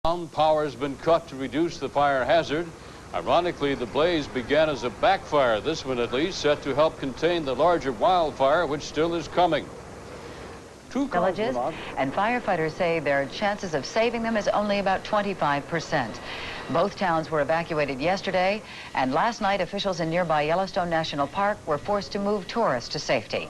Power has been cut to reduce the fire hazard. Ironically, the blaze began as a backfire, this one at least, set to help contain the larger wildfire, which still is coming. Villages, and firefighters say their chances of saving them is only about 25%. Both towns were evacuated yesterday, and last night officials in nearby Yellowstone National Park were forced to move tourists to safety.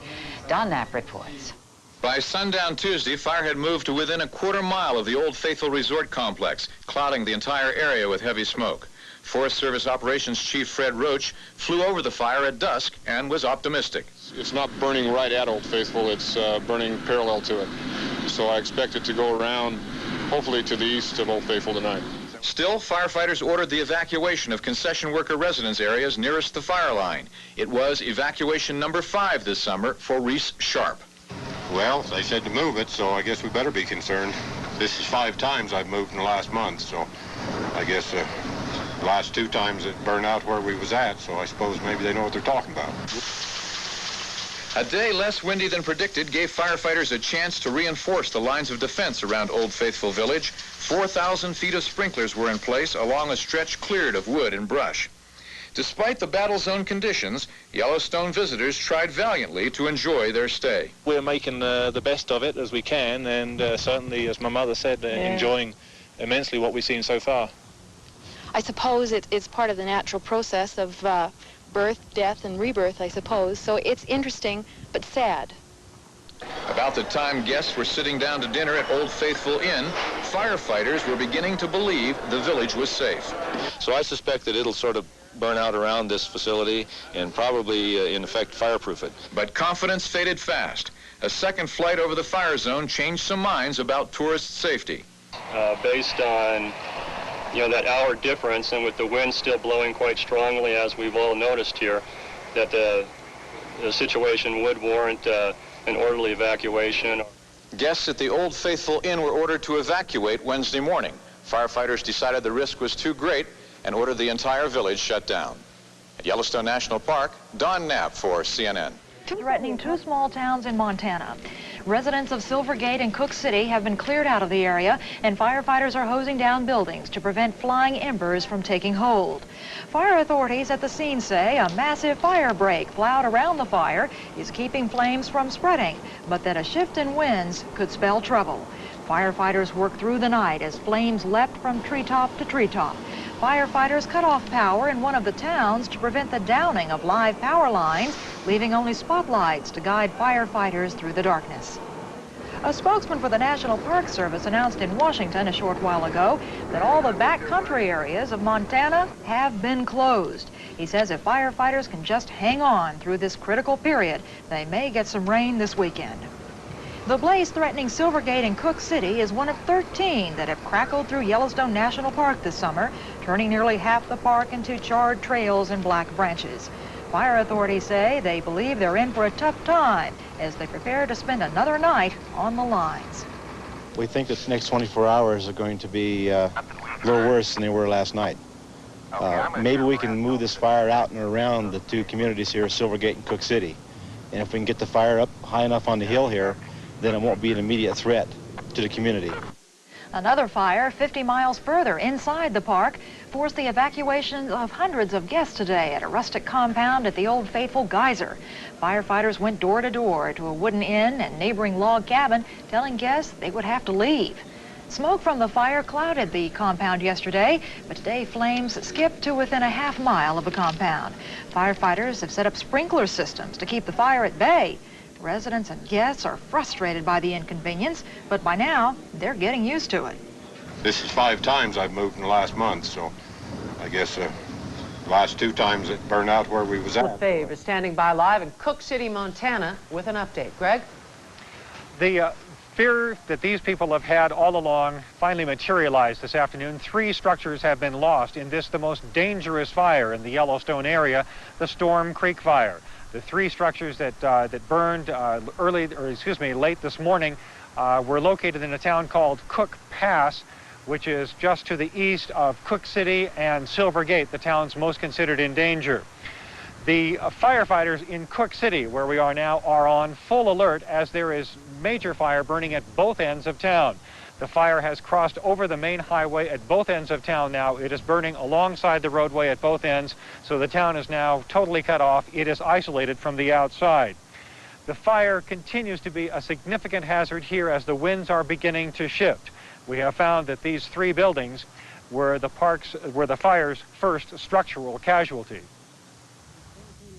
Don Knapp reports. By sundown Tuesday, fire had moved to within a quarter mile of the Old Faithful Resort Complex, clouding the entire area with heavy smoke. Forest Service Operations Chief Fred Roach flew over the fire at dusk and was optimistic. It's not burning right at Old Faithful, it's burning parallel to it. So I expect it to go around, hopefully to the east of Old Faithful tonight. Still, firefighters ordered the evacuation of concession worker residence areas nearest the fire line. It was evacuation number 5 this summer for Reese Sharp. Well, they said to move it, so I guess we better be concerned. This is 5 times I've moved in the last month, so I guess the last 2 times it burned out where we was at, so I suppose maybe they know what they're talking about. A day less windy than predicted gave firefighters a chance to reinforce the lines of defense around Old Faithful Village. 4,000 feet of sprinklers were in place along a stretch cleared of wood and brush. Despite the battle zone conditions, Yellowstone visitors tried valiantly to enjoy their stay. We're making the best of it as we can, and certainly, as my mother said, enjoying immensely what we've seen so far. I suppose it's part of the natural process of birth, death, and rebirth, I suppose. So it's interesting, but sad. About the time guests were sitting down to dinner at Old Faithful Inn, firefighters were beginning to believe the village was safe. So I suspect that it'll sort of burn out around this facility and probably, in effect, fireproof it. But confidence faded fast. A second flight over the fire zone changed some minds about tourist safety. Based on that hour difference, and with the wind still blowing quite strongly, as we've all noticed here, that the situation would warrant an orderly evacuation. Guests at the Old Faithful Inn were ordered to evacuate Wednesday morning. Firefighters decided the risk was too great and ordered the entire village shut down. At Yellowstone National Park, Don Knapp for CNN. Threatening 2 small towns in Montana. Residents of Silvergate and Cooke City have been cleared out of the area, and firefighters are hosing down buildings to prevent flying embers from taking hold. Fire authorities at the scene say a massive fire break plowed around the fire is keeping flames from spreading, but that a shift in winds could spell trouble. Firefighters worked through the night as flames leapt from treetop to treetop. Firefighters cut off power in one of the towns to prevent the downing of live power lines, leaving only spotlights to guide firefighters through the darkness. A spokesman for the National Park Service announced in Washington a short while ago that all the backcountry areas of Montana have been closed. He says if firefighters can just hang on through this critical period, they may get some rain this weekend. The blaze threatening Silvergate and Cooke City is one of 13 that have crackled through Yellowstone National Park this summer, turning nearly half the park into charred trails and black branches. Fire authorities say they believe they're in for a tough time as they prepare to spend another night on the lines. We think that the next 24 hours are going to be a little worse than they were last night. Maybe we can move this fire out and around the 2 communities here, Silvergate and Cooke City. And if we can get the fire up high enough on the hill here, then it won't be an immediate threat to the community. Another fire 50 miles further inside the park forced the evacuation of hundreds of guests today at a rustic compound at the Old Faithful Geyser. Firefighters went door to door to a wooden inn and neighboring log cabin, telling guests they would have to leave. Smoke from the fire clouded the compound yesterday, but today flames skipped to within a half mile of the compound. Firefighters have set up sprinkler systems to keep the fire at bay. Residents and guests are frustrated by the inconvenience, but by now, they're getting used to it. This is 5 times I've moved in the last month, so I guess the last 2 times it burned out where we was at. Favre is standing by live in Cooke City, Montana, with an update. Greg? The fear that these people have had all along finally materialized this afternoon. 3 structures have been lost in this, the most dangerous fire in the Yellowstone area, the Storm Creek Fire. The 3 structures that burned late this morning were located in a town called Cooke Pass, which is just to the east of Cooke City and Silvergate, the towns most considered in danger. The firefighters in Cooke City, where we are now, are on full alert as there is major fire burning at both ends of town. The fire has crossed over the main highway at both ends of town now. It is burning alongside the roadway at both ends, so the town is now totally cut off. It is isolated from the outside. The fire continues to be a significant hazard here as the winds are beginning to shift. We have found that these 3 buildings were the fire's first structural casualty.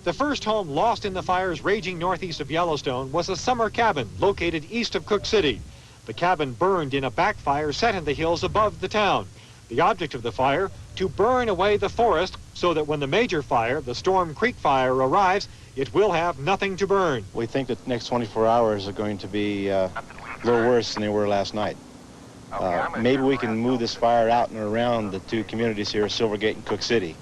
The first home lost in the fires raging northeast of Yellowstone was a summer cabin located east of Cooke City. The cabin burned in a backfire set in the hills above the town. The object of the fire, to burn away the forest so that when the major fire, the Storm Creek fire, arrives, it will have nothing to burn. We think that the next 24 hours are going to be a little worse than they were last night. Maybe we can move this fire out and around the 2 communities here, Silvergate and Cooke City.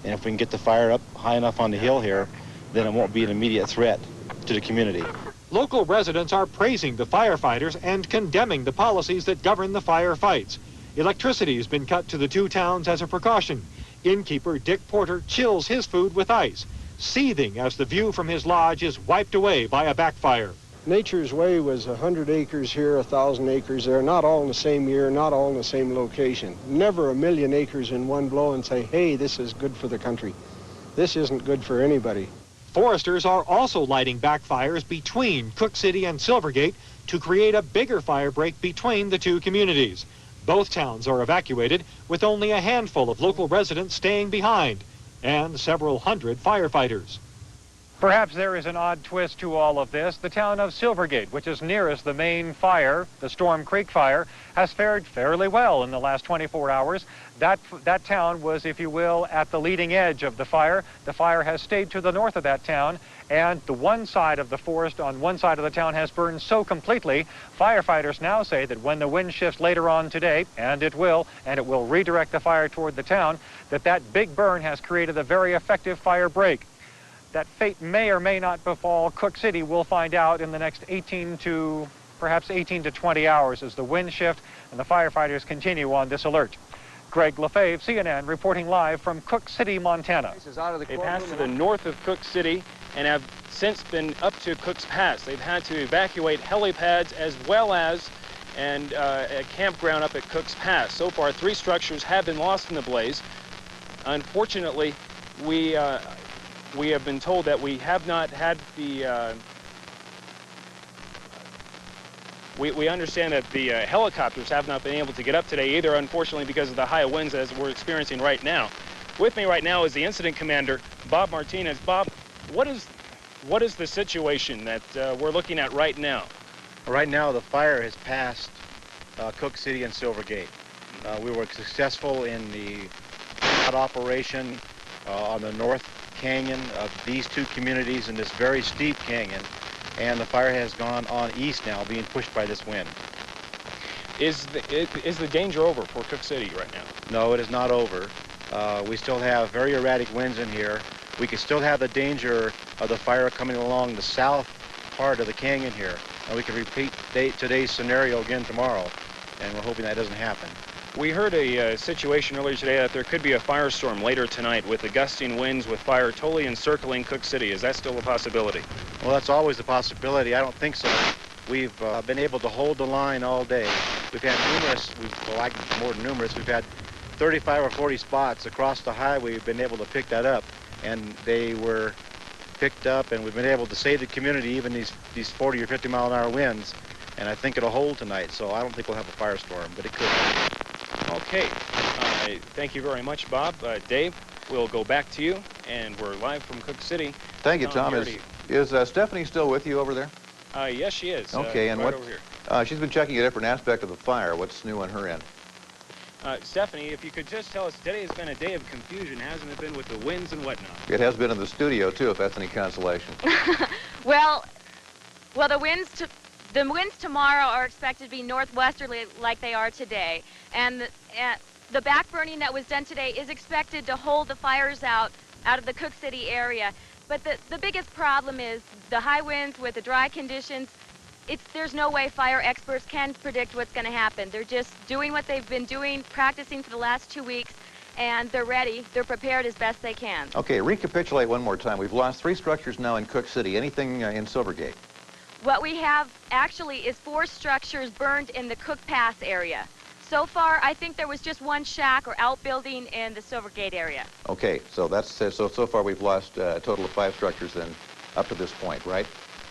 And if we can get the fire up high enough on the hill here, then it won't be an immediate threat to the community. Local residents are praising the firefighters and condemning the policies that govern the firefights. Electricity has been cut to the 2 towns as a precaution. Innkeeper Dick Porter chills his food with ice, seething as the view from his lodge is wiped away by a backfire. Nature's way was 100 acres here, 1,000 acres there, not all in the same year, not all in the same location. Never 1,000,000 acres in one blow and say, hey, this is good for the country. This isn't good for anybody. Foresters are also lighting backfires between Cooke City and Silvergate to create a bigger fire break between the 2 communities. Both towns are evacuated, with only a handful of local residents staying behind, and several hundred firefighters. Perhaps there is an odd twist to all of this. The town of Silvergate, which is nearest the main fire, the Storm Creek fire, has fared fairly well in the last 24 hours. That town was, if you will, at the leading edge of the fire. The fire has stayed to the north of that town, and the one side of the forest on one side of the town has burned so completely, firefighters now say that when the wind shifts later on today, and it will redirect the fire toward the town, that big burn has created a very effective fire break. That fate may or may not befall Cooke City. We'll find out in the next 18 to 20 hours as the wind shift and the firefighters continue on this alert. Greg Lefebvre, CNN, reporting live from Cooke City, Montana. They passed to the north of Cooke City and have since been up to Cooke's Pass. They've had to evacuate helipads as well as a campground up at Cooke's Pass. So far, 3 structures have been lost in the blaze. Unfortunately, we have been told that we have not had the, we understand that the helicopters have not been able to get up today either, unfortunately, because of the high winds as we're experiencing right now. With me right now is the incident commander, Bob Martinez. Bob, what is the situation that we're looking at right now? Right now, the fire has passed Cooke City and Silvergate. We were successful in the operation on the North Canyon of these 2 communities in this very steep canyon, and the fire has gone on east now, being pushed by this wind. Is the danger over for Cooke City right now? No, it is not over. We still have very erratic winds in here. We could still have the danger of the fire coming along the south part of the canyon here, and we can repeat today's scenario again tomorrow, and we're hoping that doesn't happen. We heard a situation earlier today that there could be a firestorm later tonight with the gusting winds with fire totally encircling Cooke City. Is that still a possibility? Well, that's always a possibility. I don't think so. We've been able to hold the line all day. We've had more than numerous. We've had 35 or 40 spots across the highway. We've been able to pick that up, and they were picked up, and we've been able to save the community even these 40 or 50 mile an hour winds, and I think it'll hold tonight, so I don't think we'll have a firestorm, but it could. Okay. Thank you very much, Bob. Dave, we'll go back to you, and we're live from Cooke City. Thank you, Tom. Is Stephanie still with you over there? Yes, she is. Okay, and right what? Over here. She's been checking a different aspect of the fire. What's new on her end? Stephanie, if you could just tell us, today has been a day of confusion, hasn't it been, with the winds and whatnot? It has been in the studio, too, if that's any consolation. Well, the winds tomorrow are expected to be northwesterly like they are today. And the backburning that was done today is expected to hold the fires out of the Cooke City area. But the biggest problem is the high winds with the dry conditions. There's no way fire experts can predict what's going to happen. They're just doing what they've been doing, practicing for the last 2 weeks, and they're ready. They're prepared as best they can. Okay, recapitulate one more time. We've lost 3 structures now in Cooke City. Anything in Silvergate? What we have actually is 4 structures burned in the Cooke Pass area. So far, I think there was just 1 shack or outbuilding in the Silvergate area. Okay, so that's so far we've lost a total of 5 structures then up to this point, right?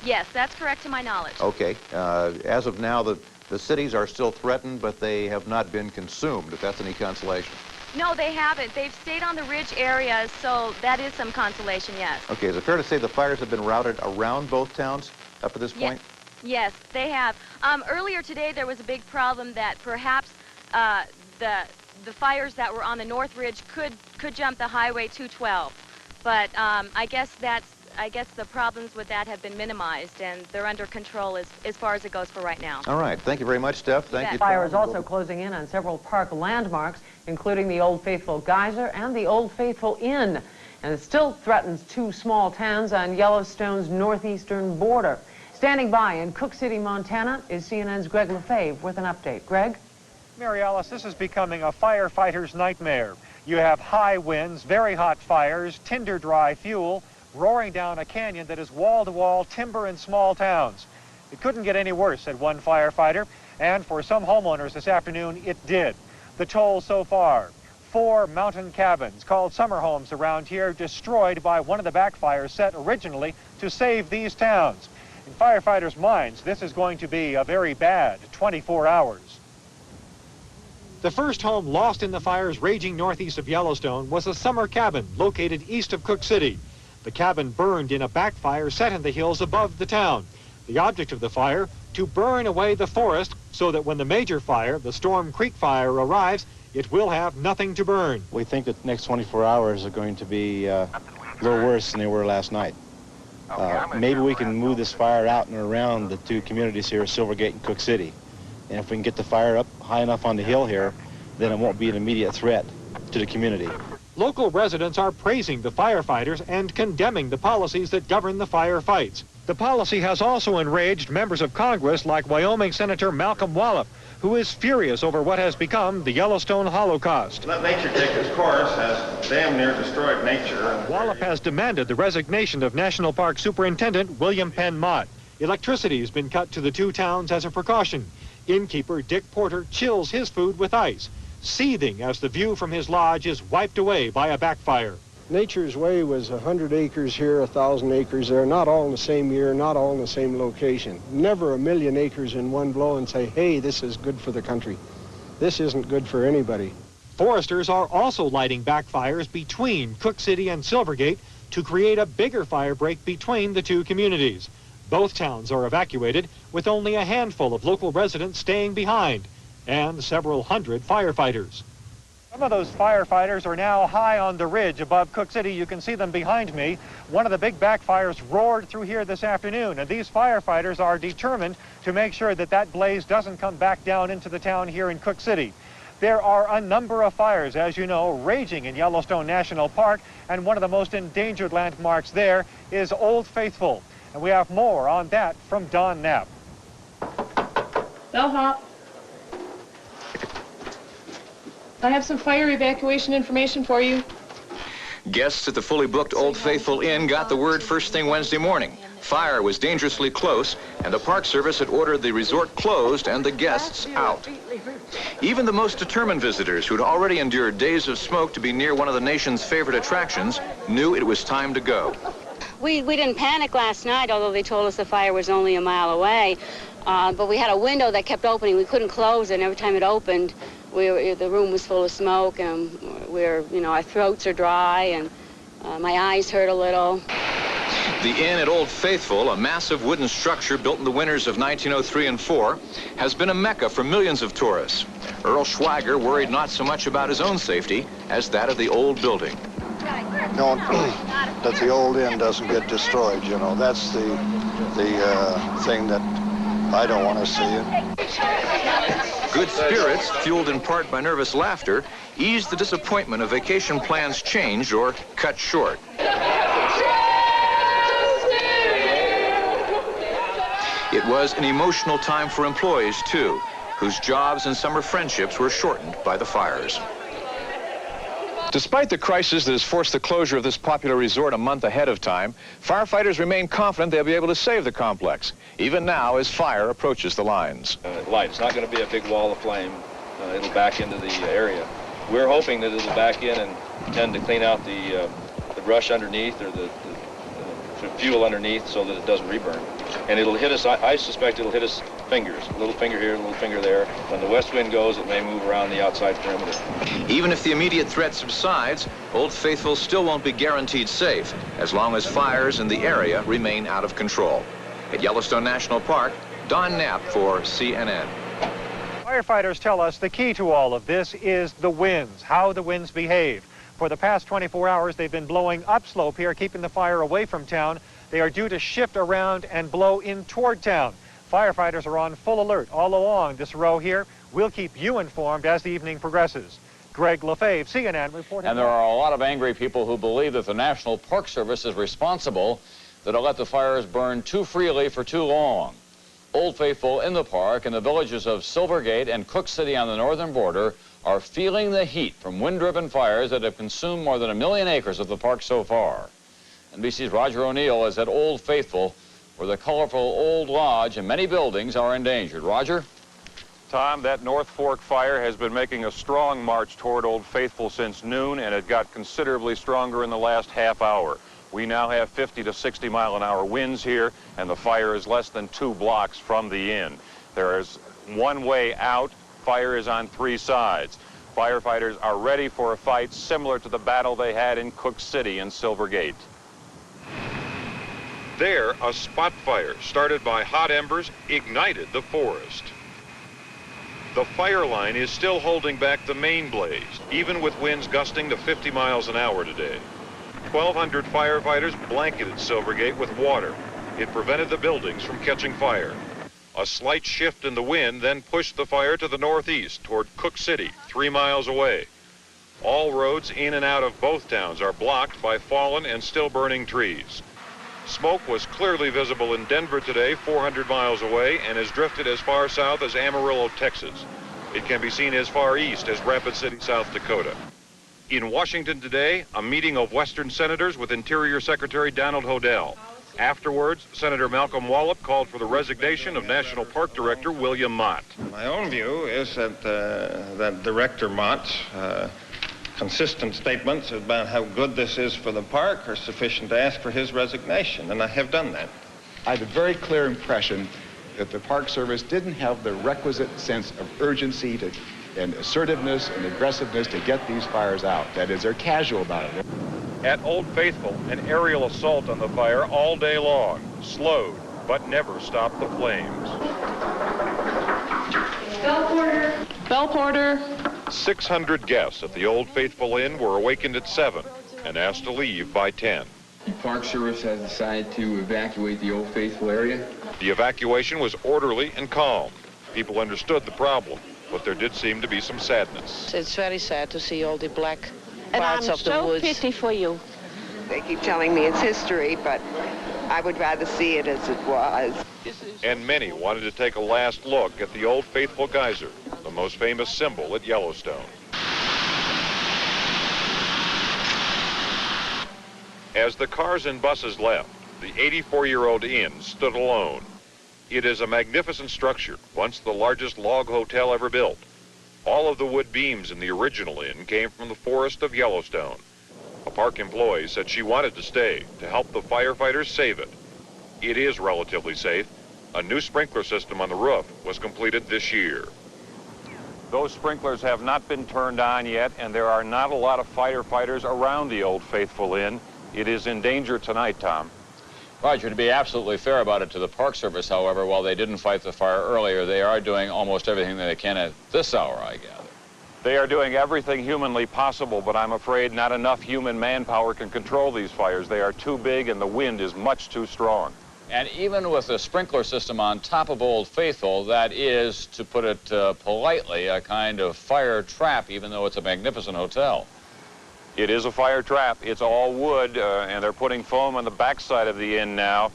Yes, that's correct to my knowledge. Okay. As of now, the cities are still threatened, but they have not been consumed, if that's any consolation. No, they haven't. They've stayed on the ridge areas, so that is some consolation, yes. Okay, is it fair to say the fires have been routed around both towns up to this point? Yes, they have. Earlier today, there was a big problem that perhaps the fires that were on the North Ridge could jump the Highway 212, but I guess the problems with that have been minimized, and they're under control as far as it goes for right now. All right. Thank you very much, Steph. Thank you. Fire is also closing in on several park landmarks, including the Old Faithful Geyser and the Old Faithful Inn, and it still threatens 2 small towns on Yellowstone's northeastern border. Standing by in Cooke City, Montana, is CNN's Greg Lefebvre with an update. Greg? Mary Alice, this is becoming a firefighter's nightmare. You have high winds, very hot fires, tinder-dry fuel, roaring down a canyon that is wall-to-wall timber in small towns. It couldn't get any worse, said one firefighter, and for some homeowners this afternoon, it did. The toll so far, 4 mountain cabins called summer homes around here destroyed by one of the backfires set originally to save these towns. In firefighters' minds, this is going to be a very bad 24 hours. The first home lost in the fires raging northeast of Yellowstone was a summer cabin located east of Cooke City. The cabin burned in a backfire set in the hills above the town. The object of the fire, to burn away the forest so that when the major fire, the Storm Creek fire, arrives, it will have nothing to burn. We think that the next 24 hours are going to be a little worse than they were last night. Maybe we can move this fire out and around the 2 communities here, Silvergate and Cooke City. And if we can get the fire up high enough on the hill here, then it won't be an immediate threat to the community. Local residents are praising the firefighters and condemning the policies that govern the firefights. The policy has also enraged members of Congress like Wyoming Senator Malcolm Wallop, who is furious over what has become the Yellowstone Holocaust. Let nature take its course has damn near destroyed nature. Wallop has demanded the resignation of National Park Superintendent William Penn Mott. Electricity has been cut to the 2 towns as a precaution. Innkeeper Dick Porter chills his food with ice, seething as the view from his lodge is wiped away by a backfire. Nature's way was 100 acres here, 1,000 acres there, not all in the same year, not all in the same location. Never 1,000,000 acres in one blow and say, hey, this is good for the country. This isn't good for anybody. Foresters are also lighting backfires between Cooke City and Silvergate to create a bigger fire break between the 2 communities. Both towns are evacuated, with only a handful of local residents staying behind, and several hundred firefighters. Some of those firefighters are now high on the ridge above Cooke City. You can see them behind me. One of the big backfires roared through here this afternoon, and these firefighters are determined to make sure that that blaze doesn't come back down into the town here in Cooke City. There are a number of fires, as you know, raging in Yellowstone National Park, and one of the most endangered landmarks there is Old Faithful. And we have more on that from Don Knapp. Bellhop. I have some fire evacuation information for you. Guests at the fully booked Old Faithful Inn got the word first thing Wednesday morning. Fire was dangerously close, and the Park Service had ordered the resort closed and the guests out. Even the most determined visitors, who'd already endured days of smoke to be near one of the nation's favorite attractions, knew it was time to go. We didn't panic last night, although they told us the fire was only a mile away. But we had a window that kept opening. We couldn't close it, and every time it opened, the room was full of smoke, and our throats are dry, and my eyes hurt a little. The inn at Old Faithful, a massive wooden structure built in the winters of 1903 and 4, has been a mecca for millions of tourists. Earl Schweiger worried not so much about his own safety as that of the old building. No, that the old inn doesn't get destroyed, you know. That's the thing that I don't want to see. Good spirits, fueled in part by nervous laughter, eased the disappointment of vacation plans changed or cut short. It was an emotional time for employees, too, whose jobs and summer friendships were shortened by the fires. Despite the crisis that has forced the closure of this popular resort a month ahead of time, firefighters remain confident they'll be able to save the complex, even now as fire approaches the lines. Light. It's not going to be a big wall of flame. It'll back into the area. We're hoping that it'll back in and tend to clean out the brush underneath or the fuel underneath so that it doesn't reburn. And it'll hit us, I suspect it'll hit us fingers, a little finger here, a little finger there. When the west wind goes, it may move around the outside perimeter. Even if the immediate threat subsides, Old Faithful still won't be guaranteed safe as long as fires in the area remain out of control. At Yellowstone National Park, Don Knapp for CNN. Firefighters tell us the key to all of this is the winds, how the winds behave. For the past 24 hours, they've been blowing upslope here, keeping the fire away from town. They are due to shift around and blow in toward town. Firefighters are on full alert all along this row here. We'll keep you informed as the evening progresses. Greg LaFave, CNN, reporting. And there are a lot of angry people who believe that the National Park Service is responsible, that it let the fires burn too freely for too long. Old Faithful in the park and the villages of Silvergate and Cooke City on the northern border are feeling the heat from wind-driven fires that have consumed more than 1 million acres of the park so far. NBC's Roger O'Neill is at Old Faithful, where the colorful old lodge and many buildings are endangered. Roger? Tom, that North Fork fire has been making a strong march toward Old Faithful since noon, and it got considerably stronger in the last half hour. We now have 50 to 60 mile-an-hour winds here, and the fire is less than 2 blocks from the inn. There is one way out. Fire is on 3 sides. Firefighters are ready for a fight similar to the battle they had in Cooke City and Silvergate. There, a spot fire started by hot embers ignited the forest. The fire line is still holding back the main blaze, even with winds gusting to 50 miles an hour today. 1,200 firefighters blanketed Silvergate with water. It prevented the buildings from catching fire. A slight shift in the wind then pushed the fire to the northeast toward Cooke City, 3 miles away. All roads in and out of both towns are blocked by fallen and still burning trees. Smoke was clearly visible in Denver today, 400 miles away, and has drifted as far south as Amarillo, Texas. It can be seen as far east as Rapid City, South Dakota. In Washington today, a meeting of Western senators with Interior Secretary Donald Hodel. Afterwards, Senator Malcolm Wallop called for the resignation of National Park Director William Mott. My own view is that Director Mott's consistent statements about how good this is for the park are sufficient to ask for his resignation, and I have done that. I have a very clear impression that the Park Service didn't have the requisite sense of urgency and assertiveness and aggressiveness to get these fires out. That is, they're casual about it. At Old Faithful, an aerial assault on the fire all day long, slowed but never stopped the flames. Bell porter. Bell porter. 600 guests at the Old Faithful Inn were awakened at 7 and asked to leave by 10. The Park Service has decided to evacuate the Old Faithful area. The evacuation was orderly and calm. People understood the problem, but there did seem to be some sadness. It's very sad to see all the black And parts I'm of the so woods. pity for you. They keep telling me it's history, but I would rather see it as it was. And many wanted to take a last look at the Old Faithful Geyser, the most famous symbol at Yellowstone. As the cars and buses left, the 84-year-old inn stood alone. It is a magnificent structure, once the largest log hotel ever built. All of the wood beams in the original inn came from the forest of Yellowstone. A park employee said she wanted to stay to help the firefighters save it. It is relatively safe. A new sprinkler system on the roof was completed this year. Those sprinklers have not been turned on yet, and there are not a lot of firefighters around the Old Faithful Inn. It is in danger tonight, Tom. Roger, to be absolutely fair about it to the Park Service, however, while they didn't fight the fire earlier, they are doing almost everything that they can at this hour, I gather. They are doing everything humanly possible, but I'm afraid not enough human manpower can control these fires. They are too big and the wind is much too strong. And even with the sprinkler system on top of Old Faithful, that is, to put it politely, a kind of fire trap, even though it's a magnificent hotel. It is a fire trap. It's all wood, and they're putting foam on the backside of the inn now.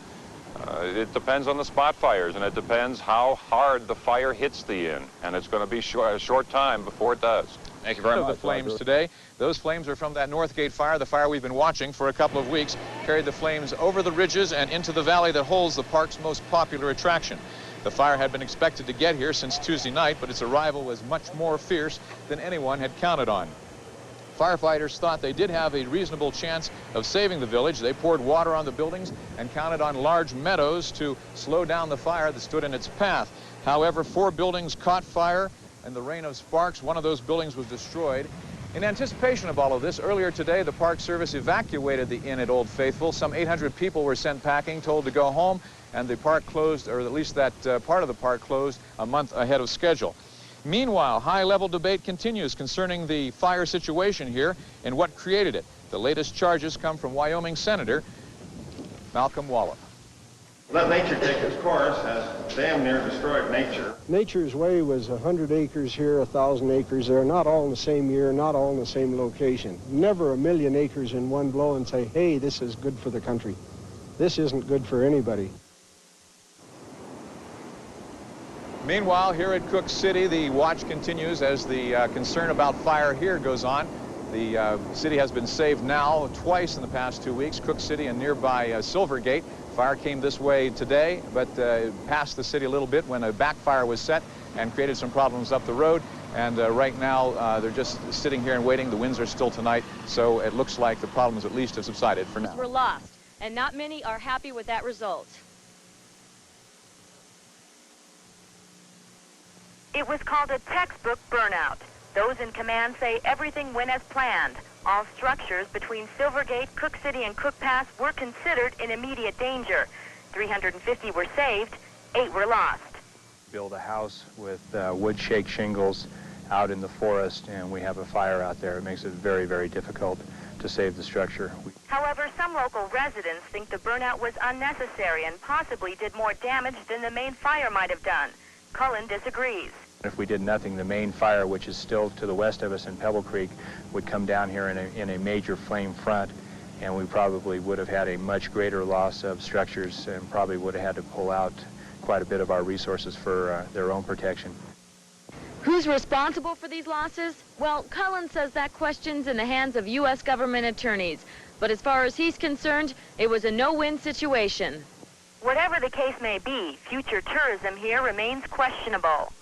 It depends on the spot fires, and it depends how hard the fire hits the inn, and it's going to be a short time before it does. Thank you very much. The flames today. Those flames are from that Northgate fire, the fire we've been watching for a couple of weeks, carried the flames over the ridges and into the valley that holds the park's most popular attraction. The fire had been expected to get here since Tuesday night, but its arrival was much more fierce than anyone had counted on. Firefighters thought they did have a reasonable chance of saving the village. They poured water on the buildings and counted on large meadows to slow down the fire that stood in its path. However, 4 buildings caught fire in the rain of sparks. One of those buildings was destroyed. In anticipation of all of this, earlier today, the Park Service evacuated the inn at Old Faithful. Some 800 people were sent packing, told to go home, and the park closed, or at least that part of the park closed a month ahead of schedule. Meanwhile, high-level debate continues concerning the fire situation here and what created it. The latest charges come from Wyoming Senator Malcolm Wallop. Let nature take its course has damn near destroyed nature. Nature's way was 100 acres here, 1,000 acres there, not all in the same year, not all in the same location. Never 1,000,000 acres in one blow and say, hey, this is good for the country. This isn't good for anybody. Meanwhile, here at Cooke City, the watch continues as the concern about fire here goes on. The city has been saved now twice in the past 2 weeks, Cooke City and nearby Silvergate. Fire came this way today, but passed the city a little bit when a backfire was set and created some problems up the road. And right now, they're just sitting here and waiting. The winds are still tonight, so it looks like the problems at least have subsided for now. Were lost, and not many are happy with that result. It was called a textbook burnout. Those in command say everything went as planned. All structures between Silvergate, Cooke City, and Cooke Pass were considered in immediate danger. 350 were saved, 8 were lost. Build a house with wood shake shingles out in the forest, and we have a fire out there. It makes it very, very difficult to save the structure. However, some local residents think the burnout was unnecessary and possibly did more damage than the main fire might have done. Cullen disagrees. If we did nothing, the main fire, which is still to the west of us in Pebble Creek, would come down here in a major flame front, and we probably would have had a much greater loss of structures and probably would have had to pull out quite a bit of our resources for their own protection. Who's responsible for these losses? Well, Cullen says that question's in the hands of U.S. government attorneys. But as far as he's concerned, it was a no-win situation. Whatever the case may be, future tourism here remains questionable.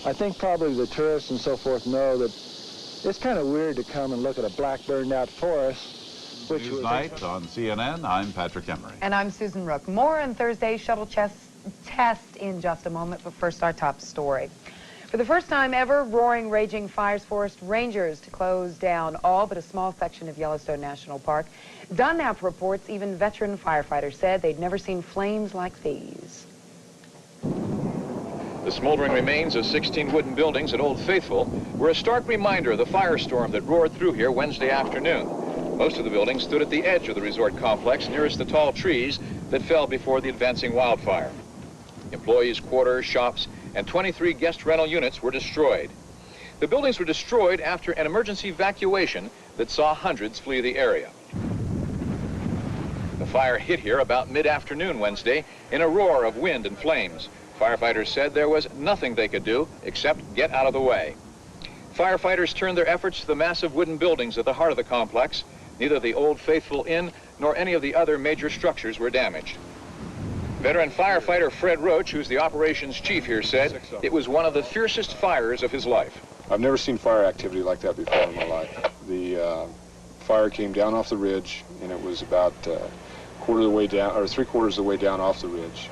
I think probably the tourists and so forth know that it's kind of weird to come and look at a black burned out forest. Which Newsnight on CNN, I'm Patrick Emery. And I'm Susan Rook. More on Thursday's shuttle test in just a moment, but first our top story. For the first time ever, roaring, raging fires forced rangers to close down all but a small section of Yellowstone National Park. Dunlap reports even veteran firefighters said they'd never seen flames like these. The smoldering remains of 16 wooden buildings at Old Faithful were a stark reminder of the firestorm that roared through here Wednesday afternoon. Most of the buildings stood at the edge of the resort complex, nearest the tall trees that fell before the advancing wildfire. Employees' quarters, shops, and 23 guest rental units were destroyed. The buildings were destroyed after an emergency evacuation that saw hundreds flee the area. The fire hit here about mid-afternoon Wednesday in a roar of wind and flames. Firefighters said there was nothing they could do except get out of the way. Firefighters turned their efforts to the massive wooden buildings at the heart of the complex. Neither the Old Faithful Inn nor any of the other major structures were damaged. Veteran firefighter Fred Roach, who's the operations chief here, said it was one of the fiercest fires of his life. I've never seen fire activity like that before in my life. The fire came down off the ridge, and it was about quarter of the way down, or 3/4 of the way down off the ridge.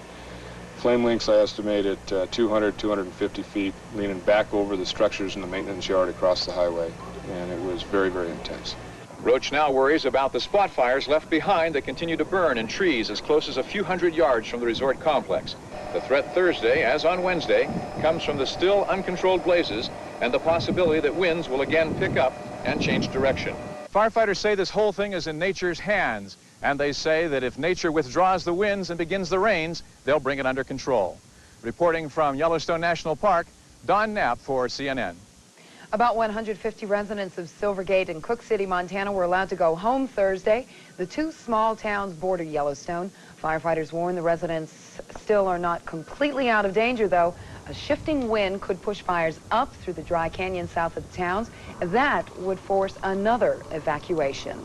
Flame lengths, I estimate, at 200, 250 feet, leaning back over the structures in the maintenance yard across the highway, and it was very, very intense. Roach now worries about the spot fires left behind that continue to burn in trees as close as a few hundred yards from the resort complex. The threat Thursday, as on Wednesday, comes from the still uncontrolled blazes and the possibility that winds will again pick up and change direction. Firefighters say this whole thing is in nature's hands, and they say that if nature withdraws the winds and begins the rains, they'll bring it under control. Reporting from Yellowstone National Park, Don Knapp for CNN. About 150 residents of Silvergate and Cooke City, Montana were allowed to go home Thursday. The two small towns border Yellowstone. Firefighters warn the residents still are not completely out of danger, though. A shifting wind could push fires up through the dry canyon south of the towns. That would force another evacuation.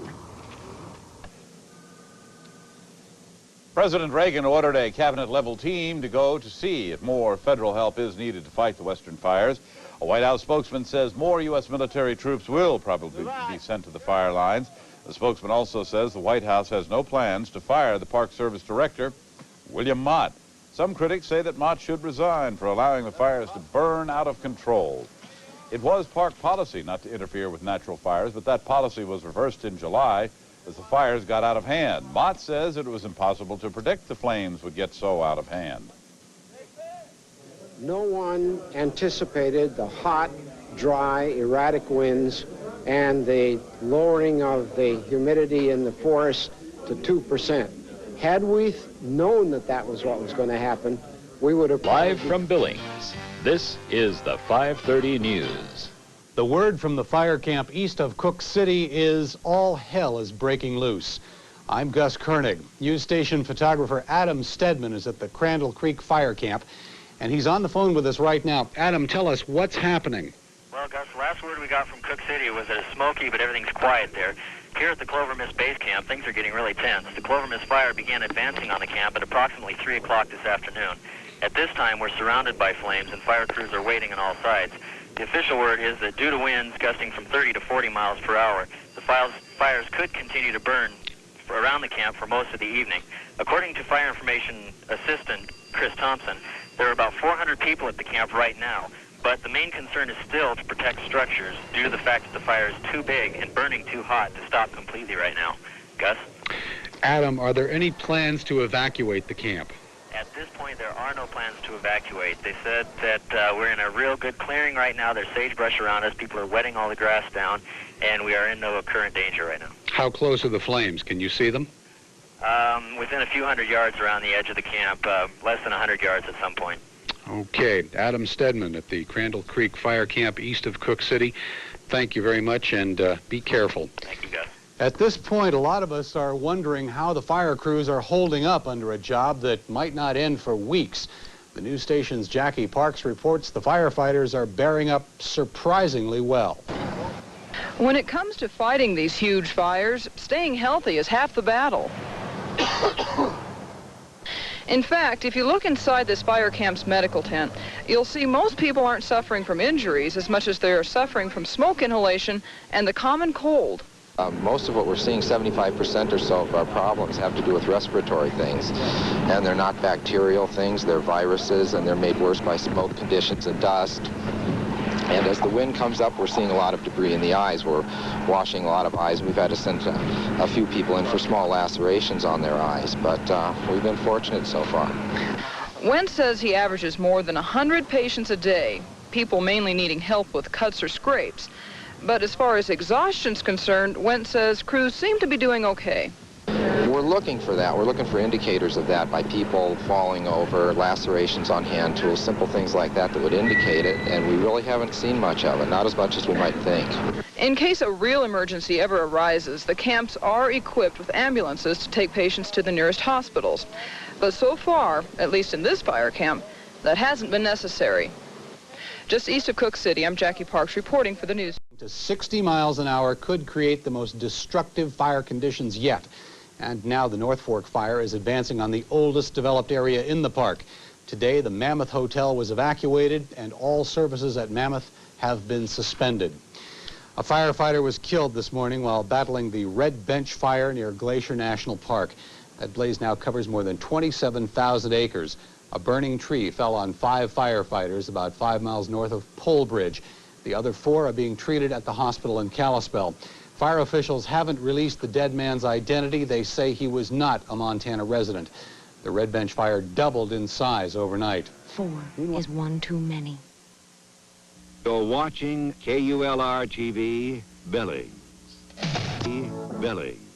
President Reagan ordered a cabinet-level team to go to see if more federal help is needed to fight the western fires. A White House spokesman says more U.S. military troops will probably be sent to the fire lines. The spokesman also says the White House has no plans to fire the Park Service director, William Mott. Some critics say that Mott should resign for allowing the fires to burn out of control. It was park policy not to interfere with natural fires, but that policy was reversed in July as the fires got out of hand. Mott says it was impossible to predict the flames would get so out of hand. No one anticipated the hot, dry, erratic winds and the lowering of the humidity in the forest to 2%. Had we known that that was what was going to happen, we would have... Live from Billings, this is the 5:30 News. The word from the fire camp east of Cooke City is all hell is breaking loose. I'm Gus Koenig. News station photographer Adam Stedman is at the Crandall Creek Fire Camp, and he's on the phone with us right now. Adam, tell us what's happening. Well, Gus, the last word we got from Cooke City was that it's smoky, but everything's quiet there. Here at the Clover Mist Base Camp, things are getting really tense. The Clover Mist fire began advancing on the camp at approximately 3 o'clock this afternoon. At this time, we're surrounded by flames, and fire crews are waiting on all sides. The official word is that due to winds gusting from 30 to 40 miles per hour, the fires could continue to burn around the camp for most of the evening. According to Fire Information Assistant Chris Thompson, there are about 400 people at the camp right now, but the main concern is still to protect structures due to the fact that the fire is too big and burning too hot to stop completely right now. Gus? Adam, are there any plans to evacuate the camp? At this point, there are no plans to evacuate. They said that we're in a real good clearing right now. There's sagebrush around us. People are wetting all the grass down, and we are in no current danger right now. How close are the flames? Can you see them? Within a few hundred yards around the edge of the camp, less than 100 yards at some point. Okay. Adam Stedman at the Crandall Creek Fire Camp east of Cooke City. Thank you very much, and be careful. Thank you, Gus. At this point, a lot of us are wondering how the fire crews are holding up under a job that might not end for weeks. The news station's Jackie Parks reports the firefighters are bearing up surprisingly well. When it comes to fighting these huge fires, staying healthy is half the battle. In fact, if you look inside this fire camp's medical tent, you'll see most people aren't suffering from injuries as much as they're suffering from smoke inhalation and the common cold. Most of what we're seeing, 75% or so of our problems, have to do with respiratory things. And they're not bacterial things, they're viruses, and they're made worse by smoke conditions and dust. And as the wind comes up, we're seeing a lot of debris in the eyes. We're washing a lot of eyes. We've had to send a few people in for small lacerations on their eyes, but we've been fortunate so far. Wentz says he averages more than 100 patients a day, people mainly needing help with cuts or scrapes. But as far as exhaustion's concerned, Wentz says crews seem to be doing okay. We're looking for that. We're looking for indicators of that by people falling over, lacerations on hand tools, simple things like that that would indicate it, and we really haven't seen much of it, not as much as we might think. In case a real emergency ever arises, the camps are equipped with ambulances to take patients to the nearest hospitals. But so far, at least in this fire camp, that hasn't been necessary. Just east of Cooke City, I'm Jackie Parks reporting for the news. To 60 miles an hour could create the most destructive fire conditions yet. And now the North Fork fire is advancing on the oldest developed area in the park. Today, the Mammoth Hotel was evacuated, and all services at Mammoth have been suspended. A firefighter was killed this morning while battling the Red Bench fire near Glacier National Park. That blaze now covers more than 27,000 acres. A burning tree fell on 5 firefighters about 5 miles north of Polebridge. The other 4 are being treated at the hospital in Kalispell. Fire officials haven't released the dead man's identity. They say he was not a Montana resident. The Red Bench fire doubled in size overnight. 4 is one too many. You're watching KULR TV, Billings. Billings.